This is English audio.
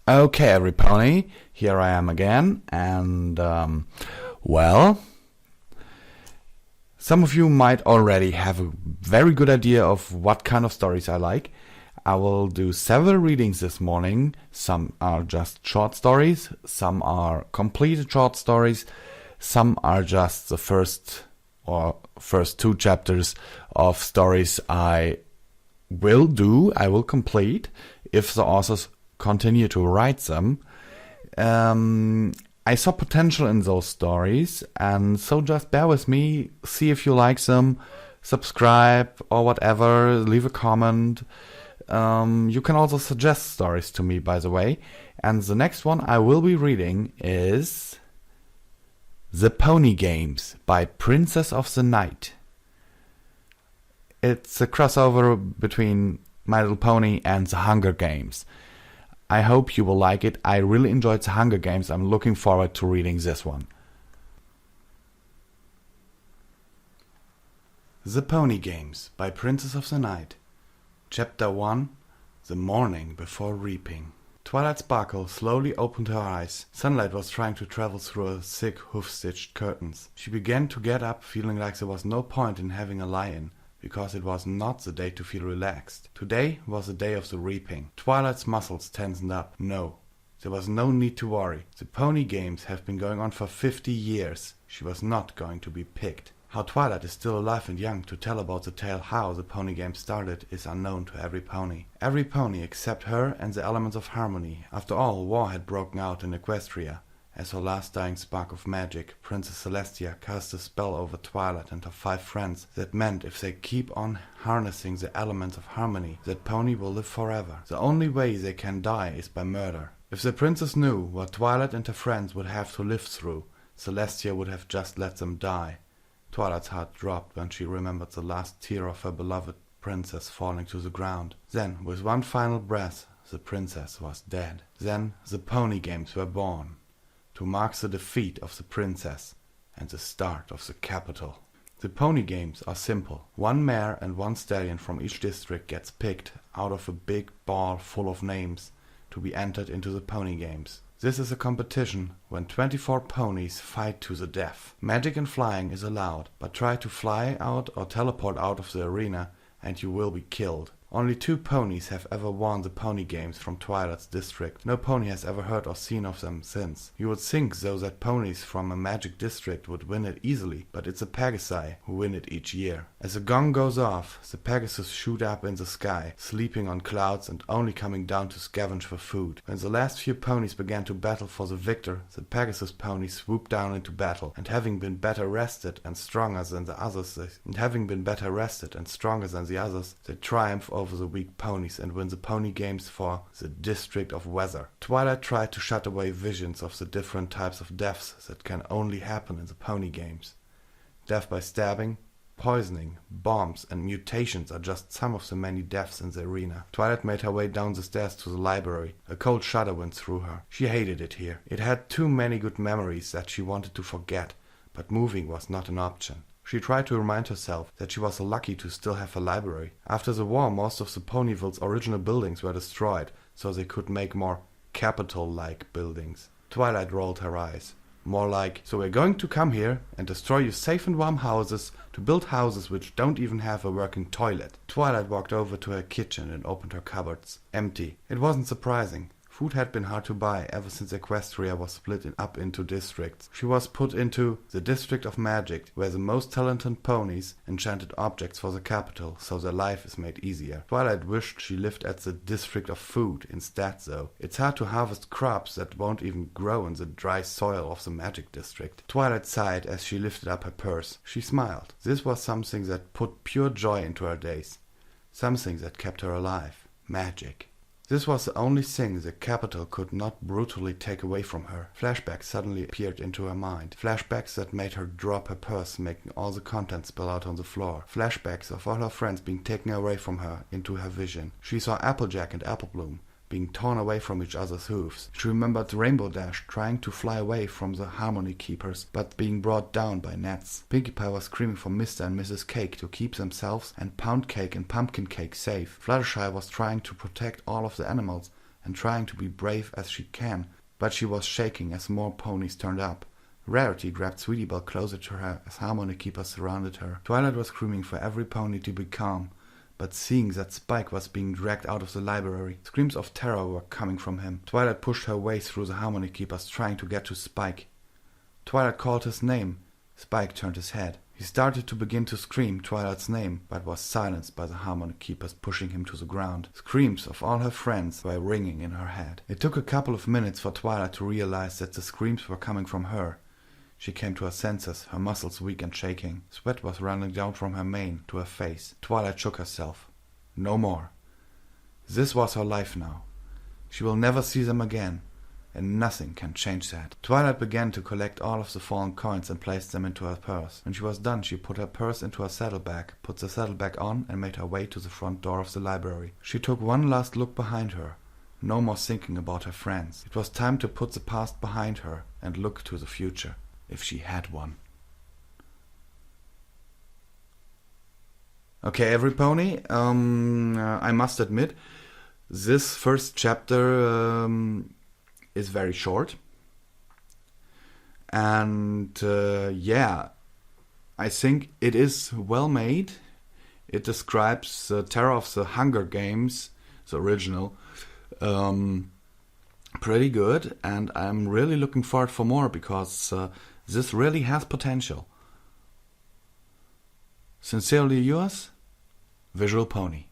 Okay, every pony, here I am again, and well, some of you might already have a very good idea of what kind of stories I like. I will do several readings this morning. Some are just short stories, some are completed short stories, some are just the first two chapters of stories I will complete if the authors continue to write them. I saw potential in those stories, and so just bear with me, see if you like them, subscribe or whatever, leave a comment. You can also suggest stories to me, by the way. And the next one I will be reading is The Pony Games by Princess of the Night. It's a crossover between My Little Pony and The Hunger Games. I hope you will like it. I really enjoyed The Hunger Games. I'm looking forward to reading this one. The Pony Games by Princess of the Night. Chapter 1. The Morning Before Reaping. Twilight Sparkle slowly opened her eyes. Sunlight was trying to travel through her thick hoof-stitched curtains. She began to get up, feeling like there was no point in having a lie-in, because it was not the day to feel relaxed. Today was the day of the reaping. Twilight's muscles tensened up. No, there was no need to worry. The Pony Games have been going on for 50 years. She was not going to be picked. How Twilight is still alive and young to tell about the tale how the Pony Games started is unknown to every pony. Every pony except her and the elements of harmony. After all, war had broken out in Equestria. As her last dying spark of magic, Princess Celestia cast a spell over Twilight and her 5 friends that meant if they keep on harnessing the elements of harmony, that pony will live forever. The only way they can die is by murder. If the princess knew what Twilight and her friends would have to live through, Celestia would have just let them die. Twilight's heart dropped when she remembered the last tear of her beloved princess falling to the ground. Then, with one final breath, the princess was dead. Then the Pony Games were born, to mark the defeat of the princess and the start of the capital. The Pony Games are simple. 1 mare and 1 stallion from each district gets picked out of a big ball full of names to be entered into the Pony Games. This is a competition when 24 ponies fight to the death. Magic and flying is allowed, but try to fly out or teleport out of the arena and you will be killed. Only 2 ponies have ever won the Pony Games from Twilight's district. No pony has ever heard or seen of them since. You would think though that ponies from a magic district would win it easily, but it's the Pegasi who win it each year. As the gong goes off, the Pegasus shoot up in the sky, sleeping on clouds and only coming down to scavenge for food. When the last few ponies began to battle for the victor, the Pegasus ponies swooped down into battle, and having been better rested and stronger than the others, they triumph over the weak ponies and win the Pony Games for the District of Weather. Twilight tried to shut away visions of the different types of deaths that can only happen in the Pony Games. Death by stabbing, poisoning, bombs, and mutations are just some of the many deaths in the arena. Twilight made her way down the stairs to the library. A cold shudder went through her. She hated it here. It had too many good memories that she wanted to forget, but moving was not an option. She tried to remind herself that she was lucky to still have a library. After the war, most of the Ponyville's original buildings were destroyed, so they could make more capital-like buildings. Twilight rolled her eyes. More like, so we're going to come here and destroy your safe and warm houses to build houses which don't even have a working toilet. Twilight walked over to her kitchen and opened her cupboards. Empty. It wasn't surprising. Food had been hard to buy ever since Equestria was split up into districts. She was put into the District of Magic, where the most talented ponies enchanted objects for the capital, so their life is made easier. Twilight wished she lived at the District of Food instead, though. It's hard to harvest crops that won't even grow in the dry soil of the Magic District. Twilight sighed as she lifted up her purse. She smiled. This was something that put pure joy into her days. Something that kept her alive. Magic. This was the only thing the capital could not brutally take away from her. Flashbacks suddenly appeared into her mind. Flashbacks that made her drop her purse, making all the contents spill out on the floor. Flashbacks of all her friends being taken away from her into her vision. She saw Applejack and Applebloom being torn away from each other's hooves. She remembered Rainbow Dash trying to fly away from the Harmony Keepers, but being brought down by nets. Pinkie Pie was screaming for Mr. and Mrs. Cake to keep themselves and Pound Cake and Pumpkin Cake safe. Fluttershy was trying to protect all of the animals, and trying to be brave as she can, but she was shaking as more ponies turned up. Rarity grabbed Sweetie Belle closer to her as Harmony Keepers surrounded her. Twilight was screaming for every pony to be calm, but seeing that Spike was being dragged out of the library, screams of terror were coming from him. Twilight pushed her way through the Harmony Keepers, trying to get to Spike. Twilight called his name. Spike turned his head. He started to begin to scream Twilight's name, but was silenced by the Harmony Keepers pushing him to the ground. Screams of all her friends were ringing in her head. It took a couple of minutes for Twilight to realize that the screams were coming from her. She came to her senses, her muscles weak and shaking. Sweat was running down from her mane to her face. Twilight shook herself. No more. This was her life now. She will never see them again, and nothing can change that. Twilight began to collect all of the fallen coins and placed them into her purse. When she was done, she put her purse into her saddlebag, put the saddlebag on, and made her way to the front door of the library. She took one last look behind her. No more thinking about her friends. It was time to put the past behind her and look to the future, if she had one. Okay, every pony, I must admit, this first chapter is very short. And yeah, I think it is well made. It describes the terror of the Hunger Games, the original, pretty good. And I'm really looking forward for more because this really has potential. Sincerely yours, Visual Pony.